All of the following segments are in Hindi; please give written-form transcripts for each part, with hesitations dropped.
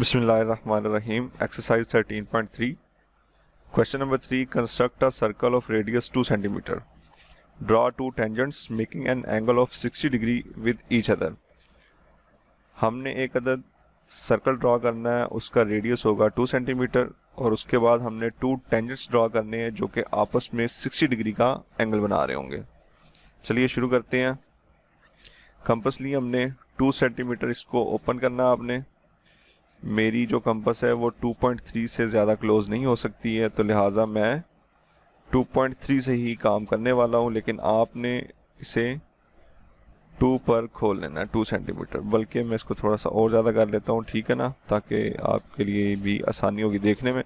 Bismillahirrahmanirrahim. Exercise 13.3. Question number 3. Construct a circle of radius 2 cm. Draw two tangents making an angle of 60 degree with each other. हमने एक अदद सर्कल ड्रॉ करना है, उसका रेडियस होगा 2 सेंटीमीटर और उसके बाद हमने टू टेंजेंट्स ड्रॉ करने हैं जो कि आपस में 60 डिग्री का एंगल बना रहे होंगे। चलिए शुरू करते हैं। कंपास लिए हमने 2 सेंटीमीटर, इसको ओपन करना आपने। मेरी जो कंपास है वो 2.3 से ज़्यादा क्लोज नहीं हो सकती है, तो लिहाजा मैं 2.3 से ही काम करने वाला हूँ, लेकिन आपने इसे 2 पर खोल लेना है, 2 सेंटीमीटर। बल्कि मैं इसको थोड़ा सा और ज़्यादा कर लेता हूँ, ठीक है ना, ताकि आपके लिए भी आसानी होगी देखने में।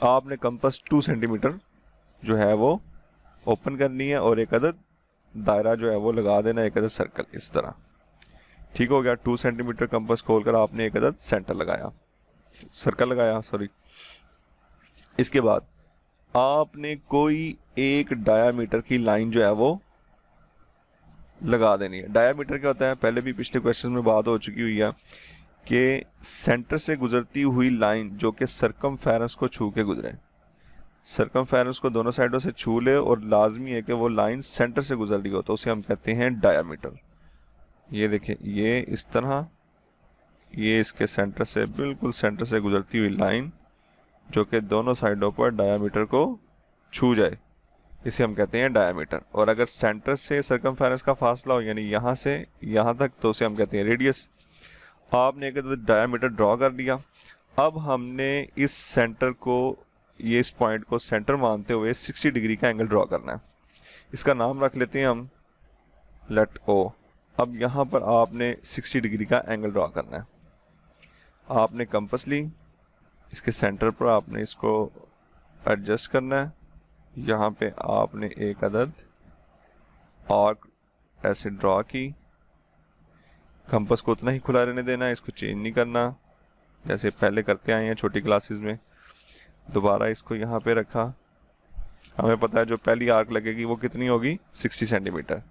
आपने कंपास 2 सेंटीमीटर जो है वो ओपन करनी है और एक अदद दायरा जो है वो लगा देना, एक अदद सर्कल इस तरह। ठीक हो गया। 2 सेंटीमीटर कंपास खोलकर आपने एक अदद सेंटर लगाया, सर्कल लगाया, सॉरी। इसके बाद आपने कोई एक डायामीटर की लाइन जो है वो लगा देनी है। डायामीटर क्या होता है, पहले भी पिछले क्वेश्चन में बात हो चुकी हुई है कि सेंटर से गुजरती हुई लाइन जो कि सर्कमफेरेंस को छू के गुजरे, सर्कमफेरेंस को दोनों साइडों से छू ले और लाजमी है कि वो लाइन सेंटर से गुजर रही हो, तो उसे हम कहते हैं डायामीटर। ये देखिए, ये इस तरह, ये इसके सेंटर से, बिल्कुल सेंटर से गुजरती हुई लाइन जो कि दोनों साइडों पर डायामीटर को छू जाए, इसे हम कहते हैं डायामीटर। और अगर सेंटर से सर्कमफेरेंस का फासला हो, यानी यहाँ से यहाँ तक, तो उसे हम कहते हैं रेडियस। आपने एक डायामीटर ड्रॉ कर लिया। अब हमने इस सेंटर को, ये इस पॉइंट को सेंटर मानते हुए 60 डिग्री का एंगल ड्रॉ करना है। इसका नाम रख लेते हैं हम लेट ओ। अब यहाँ पर आपने 60 डिग्री का एंगल ड्रॉ करना है। आपने कंपास ली, इसके सेंटर पर आपने इसको एडजस्ट करना है। यहाँ पे आपने एक अदद आर्क ऐसे ड्रॉ की। कंपास को उतना ही खुला रहने देना है, इसको चेंज नहीं करना जैसे पहले करते आए हैं छोटी क्लासेस में। दोबारा इसको यहाँ पे रखा। हमें पता है जो पहली आर्क लगेगी वो कितनी होगी, 60 सेंटीमीटर।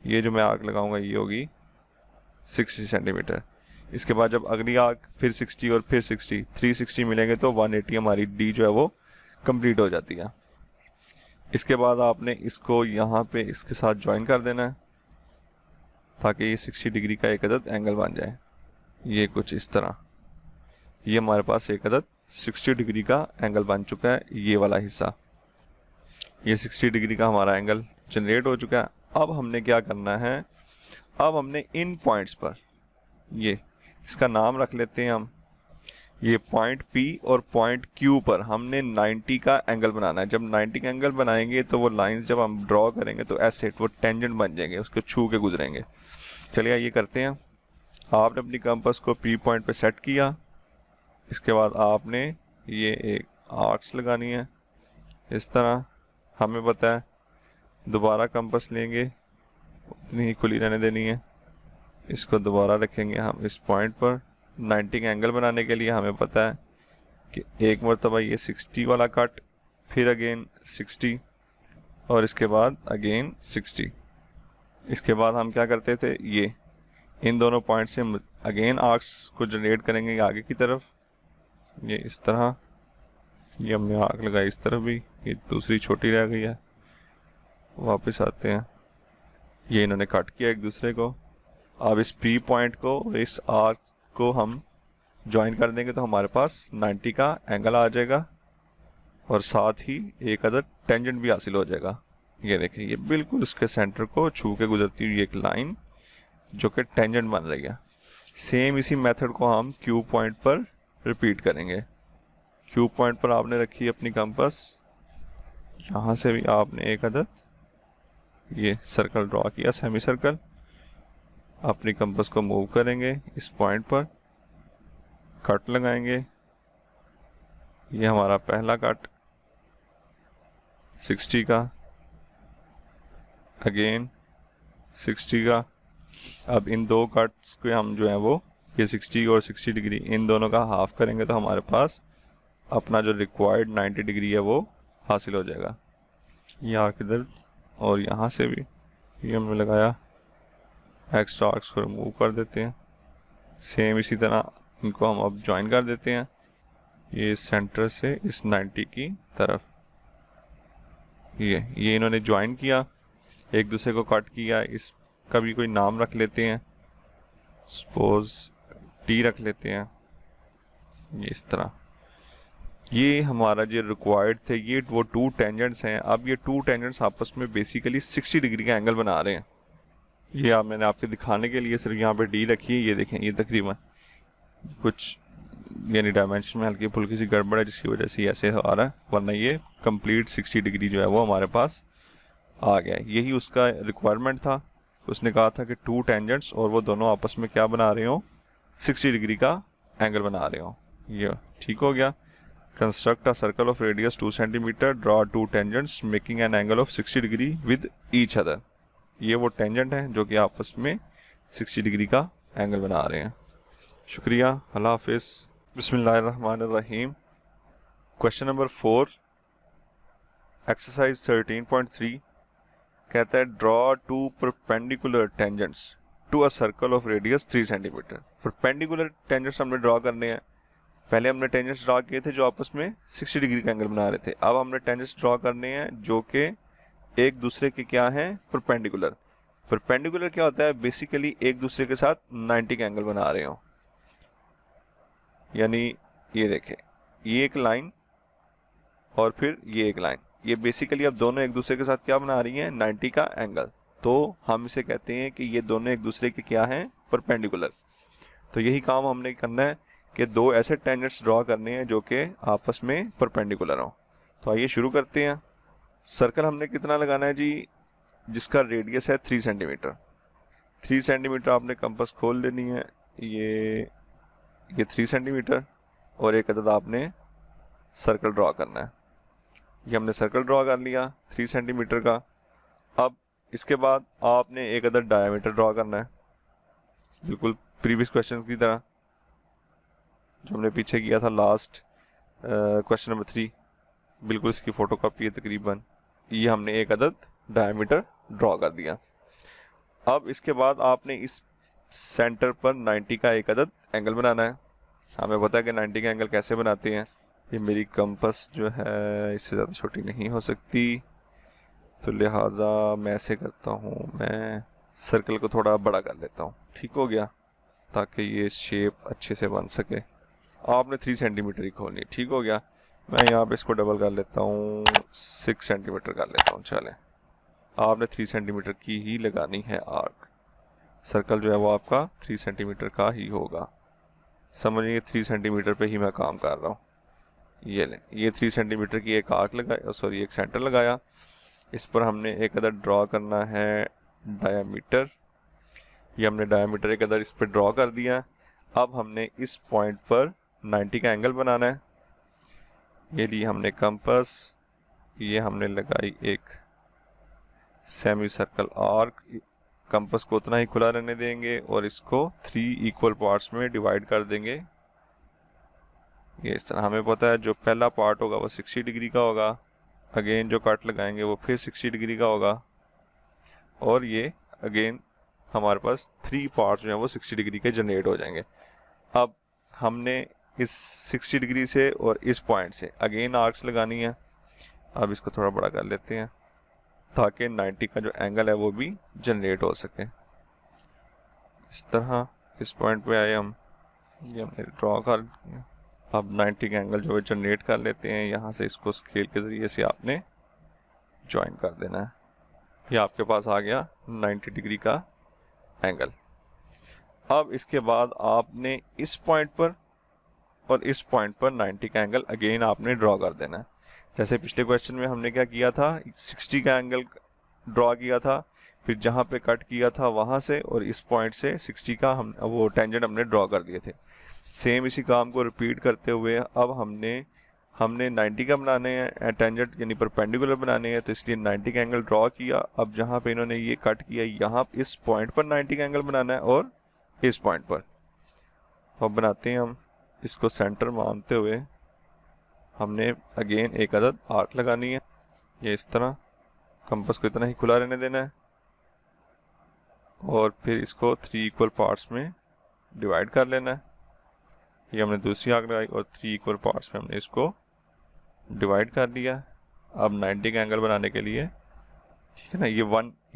ये जो मैं आर्क लगाऊंगा ये होगी 60 सेंटीमीटर। इसके बाद जब अगली आर्क फिर 60 और फिर 60, 360 मिलेंगे तो 180 हमारी डी जो है वो कंप्लीट हो जाती है। इसके बाद आपने इसको यहाँ पे इसके साथ ज्वाइन कर देना है ताकि ये 60 डिग्री का एक अदद एंगल बन जाए। ये कुछ इस तरह, ये हमारे पास एक अदद 60 डिग्री का एंगल बन चुका है। ये वाला हिस्सा, ये 60 डिग्री का हमारा एंगल जनरेट हो चुका है। अब हमने क्या करना है, अब हमने इन पॉइंट्स पर, ये इसका नाम रख लेते हैं हम, ये पॉइंट P और पॉइंट Q पर हमने 90 का एंगल बनाना है। जब 90 का एंगल बनाएंगे तो वो लाइंस जब हम ड्रॉ करेंगे तो ऐसे वो टेंजेंट बन जाएंगे, उसको छू के गुजरेंगे। चलिए ये करते हैं। आपने अपनी कंपास को P पॉइंट पे सेट किया। इसके बाद आपने ये एक आर्क्स लगानी है इस तरह, हमें पता है। दोबारा कंपास लेंगे, उतनी ही खुली रहने देनी है। इसको दोबारा रखेंगे हम इस पॉइंट पर। 90 का एंगल बनाने के लिए हमें पता है कि एक मरतबा ये 60 वाला कट, फिर अगेन 60 और इसके बाद अगेन 60। इसके बाद हम क्या करते थे, ये इन दोनों पॉइंट से अगेन आर्क्स को जनरेट करेंगे आगे की तरफ। ये इस तरह, ये हमने आर्क लगाई इस तरफ भी, ये दूसरी छोटी रह गई है। वापस आते हैं, ये इन्होंने कट किया एक दूसरे को। अब इस P पॉइंट को और इस आर्क को हम ज्वाइन कर देंगे तो हमारे पास 90 का एंगल आ जाएगा और साथ ही एक अदद टेंजेंट भी हासिल हो जाएगा। ये देखिए, ये बिल्कुल उसके सेंटर को छू के गुजरती हुई एक लाइन जो कि टेंजेंट बन रही है। सेम इसी मेथड को हम Q पॉइंट पर रिपीट करेंगे। Q पॉइंट पर आपने रखी अपनी कंपास, यहाँ से भी आपने एक अदद ये सर्कल ड्रॉ किया, सेमी सर्कल। अपनी कंपास को मूव करेंगे इस पॉइंट पर, कट लगाएंगे। ये हमारा पहला कट 60 का, अगेन 60 का। अब इन दो कट्स को हम जो है वो, ये 60 और 60 डिग्री, इन दोनों का हाफ करेंगे तो हमारे पास अपना जो रिक्वायर्ड 90 डिग्री है वो हासिल हो जाएगा। यहाँ किधर और यहाँ से भी ये हमने लगाया। एक्स्ट्रा आर्क्स को रिमूव कर देते हैं। सेम इसी तरह इनको हम अब ज्वाइन कर देते हैं, ये सेंटर से इस 90 की तरफ। ये इन्होंने ज्वाइन किया, एक दूसरे को कट किया। इसका भी कोई नाम रख लेते हैं, सपोज टी रख लेते हैं। ये इस तरह, ये हमारा जो रिक्वायर्ड थे, ये वो टू टेंजेंट्स हैं। अब ये टू टेंजेंट्स आपस में बेसिकली 60 डिग्री का एंगल बना रहे हैं। ये मैंने आपके दिखाने के लिए सिर्फ यहाँ पे डी रखी है। ये देखें, ये तकरीबन कुछ यानी डायमेंशन में हल्की फुल्की सी गड़बड़ है, जिसकी वजह से ऐसे आ रहा है, वरना ये कंप्लीट 60 डिग्री जो है वो हमारे पास आ गया है। यही उसका रिक्वायरमेंट था। उसने कहा था कि टू टेंजेंट्स और वो दोनों आपस में क्या बना रहे हो, 60 डिग्री का एंगल बना रहे हो। ये ठीक हो गया। Construct a circle of radius 2 centimetre, draw two tangents making an angle of 60 degree with each other. ये वो टेंजेंट हैं जो कि आपस में 60 डिग्री का एंगल बना रहे हैं। शुक्रिया, अल्लाह हाफिज़। बिस्मिल्लाहिर्रहमानिर्रहीम। क्वेश्चन नंबर 4, एक्सरसाइज 13.3 कहता है draw two perpendicular tangents to a circle of radius 3 centimetre. Perpendicular tangents हमने ड्रॉ करने हैं। पहले हमने टेंजेंट्स ड्रॉ किए थे जो आपस में 60 डिग्री का एंगल बना रहे थे। अब हमने टेंजेंट्स ड्रॉ करने हैं जो कि एक दूसरे के क्या हैं, परपेंडिकुलर। परपेंडिकुलर क्या होता है, बेसिकली एक दूसरे के साथ 90 का एंगल बना रहे हो। यानी ये देखें, ये एक लाइन और फिर ये एक लाइन, ये बेसिकली अब दोनों एक दूसरे के साथ क्या बना रही हैं, 90 का एंगल। तो हम इसे कहते हैं कि ये दोनों एक दूसरे के क्या हैं, परपेंडिकुलर। तो यही काम हमने करना है कि दो ऐसे टेंजेंट्स ड्रॉ करने हैं जो कि आपस में परपेंडिकुलर हो। तो आइए शुरू करते हैं। सर्कल हमने कितना लगाना है जी, जिसका रेडियस है 3 सेंटीमीटर। 3 सेंटीमीटर आपने कंपास खोल लेनी है। ये 3 सेंटीमीटर और एक अदद आपने सर्कल ड्रॉ करना है। ये हमने सर्कल ड्रॉ कर लिया 3 सेंटीमीटर का। अब इसके बाद आपने एक अदद डायमीटर ड्रॉ करना है, बिल्कुल प्रीवियस क्वेश्चन की तरह जो हमने पीछे किया था लास्ट क्वेश्चन नंबर 3। बिल्कुल इसकी फ़ोटो कॉपी है तकरीबन। ये हमने एक अदद डायमीटर ड्रॉ कर दिया। अब इसके बाद आपने इस सेंटर पर 90 का एक अदद एंगल बनाना है। हमें पता है कि 90 का एंगल कैसे बनाते हैं। ये मेरी कंपास जो है इससे ज़्यादा छोटी नहीं हो सकती, तो लिहाजा मैं ऐसे करता हूँ, मैं सर्कल को थोड़ा बड़ा कर लेता हूँ। ठीक हो गया, ताकि ये शेप अच्छे से बन सके। आपने 3 सेंटीमीटर ही खोलनी है। ठीक हो गया, मैं यहाँ पे इसको डबल कर लेता हूँ, 6 सेंटीमीटर कर लेता हूँ। चले, आपने 3 सेंटीमीटर की ही लगानी है आर्क। सर्कल जो है वो आपका 3 सेंटीमीटर का ही होगा। समझिए 3 सेंटीमीटर पे ही मैं काम कर रहा हूँ। ये ले, ये 3 सेंटीमीटर की एक आर्क लगाया, सॉरी एक सेंटर लगाया। इस पर हमने एक अदर ड्रॉ करना है डायामीटर। ये हमने डायामीटर एक अदर इस पर ड्रॉ कर दिया। अब हमने इस पॉइंट पर 90 का एंगल बनाना है। ये लिए हमने कंपास, ये हमने लगाई एक सेमी सर्कल आर्क। कंपास को उतना ही खुला रहने देंगे और इसको 3 इक्वल पार्ट्स में डिवाइड कर देंगे। ये इस तरह। हमें पता है जो पहला पार्ट होगा वो 60 डिग्री का होगा, अगेन जो कट लगाएंगे वो फिर 60 डिग्री का होगा, और ये अगेन हमारे पास 3 पार्ट्स जो हैं वो 60 डिग्री के जनरेट हो जाएंगे। अब हमने इस 60 डिग्री से और इस पॉइंट से अगेन आर्क्स लगानी है। अब इसको थोड़ा बड़ा कर लेते हैं ताकि 90 का जो एंगल है वो भी जनरेट हो सके। इस तरह इस पॉइंट पे आए हम, ये हमने ड्रॉ कर दिया। अब 90 का एंगल जो है जनरेट कर लेते हैं। यहाँ से इसको स्केल के ज़रिए से आपने ज्वाइन कर देना है। ये आपके पास आ गया 90 डिग्री का एंगल। अब इसके बाद आपने इस पॉइंट पर और इस पॉइंट पर 90 का एंगल अगेन आपने ड्रॉ कर देना है। जैसे पिछले क्वेश्चन में हमने क्या किया था, 60 का एंगल ड्रॉ किया था, फिर जहाँ पे कट किया था वहाँ से और इस पॉइंट से 60 का हम वो टेंजेंट हमने ड्रॉ कर दिए थे। सेम इसी काम को रिपीट करते हुए अब हमने 90 का बनाने हैं टेंजेंट, यानी परपेंडिकुलर बनाने हैं, तो इसलिए 90 का एंगल ड्रॉ किया। अब जहाँ पे इन्होंने ये कट किया, यहाँ इस पॉइंट पर 90 का एंगल बनाना है और इस पॉइंट पर। तो अब बनाते हैं हम, इसको सेंटर मानते हुए हमने अगेन एक अदद आर्क लगानी है। ये इस तरह कंपास को इतना ही खुला रहने देना है और फिर इसको 3 इक्वल पार्ट्स में डिवाइड कर लेना है। ये हमने दूसरी आर्क लगाई और 3 इक्वल पार्ट्स में हमने इसको डिवाइड कर दिया। अब 90 का एंगल बनाने के लिए, ठीक है ना,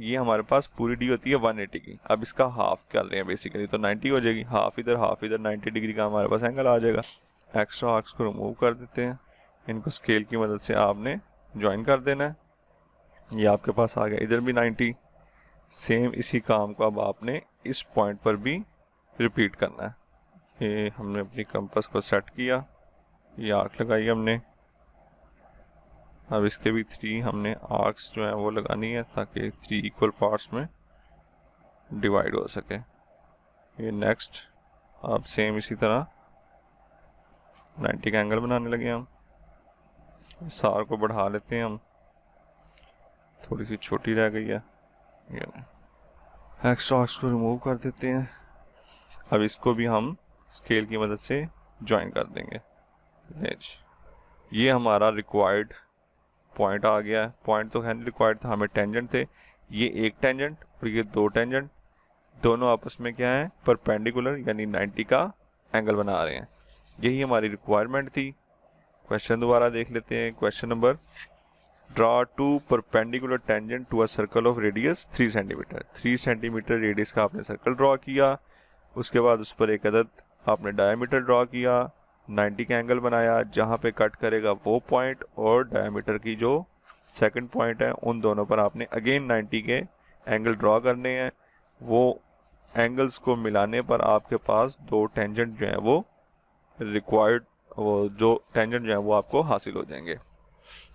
ये हमारे पास पूरी डी होती है 180 की। अब इसका हाफ कर रहे हैं बेसिकली, तो 90 हो जाएगी, हाफ इधर 90 डिग्री का हमारे पास एंगल आ जाएगा। एक्स्ट्रा आर्क्स को रिमूव कर देते हैं, इनको स्केल की मदद से आपने ज्वाइन कर देना है। ये आपके पास आ गया, इधर भी 90। सेम इसी काम को अब आपने इस पॉइंट पर भी रिपीट करना है। ये हमने अपनी कंपास को सेट किया, ये आर्क लगाई हमने। अब इसके भी 3 हमने आर्क्स जो है वो लगानी है ताकि 3 इक्वल पार्ट्स में डिवाइड हो सके। ये नेक्स्ट अब सेम इसी तरह 90 का एंगल बनाने लगे हम। इस आर्क को बढ़ा लेते हैं हम, थोड़ी सी छोटी रह गई है। ये एक्स्ट्रा आर्क्स को रिमूव कर देते हैं। अब इसको भी हम स्केल की मदद से ज्वाइन कर देंगे। ये हमारा रिक्वायर्ड पॉइंट आ गया है। पॉइंट तो है नहीं रिक्वायर्ड था, हमें टेंजेंट थे। ये एक टेंजेंट और ये 2 टेंजेंट, दोनों आपस में क्या है, परपेंडिकुलर यानी 90 का एंगल बना रहे हैं। यही हमारी रिक्वायरमेंट थी। क्वेश्चन दोबारा देख लेते हैं। Question number, draw 2 perpendicular tangent to a circle of radius 3 centimetre. 3 centimetre radius का आपने सर्कल ड्रॉ किया, उसके बाद उस पर एक अदद आपने डायमीटर ड्रॉ किया, 90 का एंगल बनाया, जहाँ पे कट करेगा वो पॉइंट और डायमीटर की जो सेकंड पॉइंट है उन दोनों पर आपने अगेन 90 के एंगल ड्रॉ करने हैं। वो एंगल्स को मिलाने पर आपके पास 2 टेंजेंट जो है वो रिक्वायर्ड, वो जो टेंजेंट जो है वो आपको हासिल हो जाएंगे।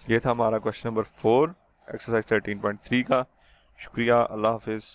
ये था हमारा क्वेश्चन नंबर 4 एक्सरसाइज 13.3 का। शुक्रिया, अल्लाह हाफिज़।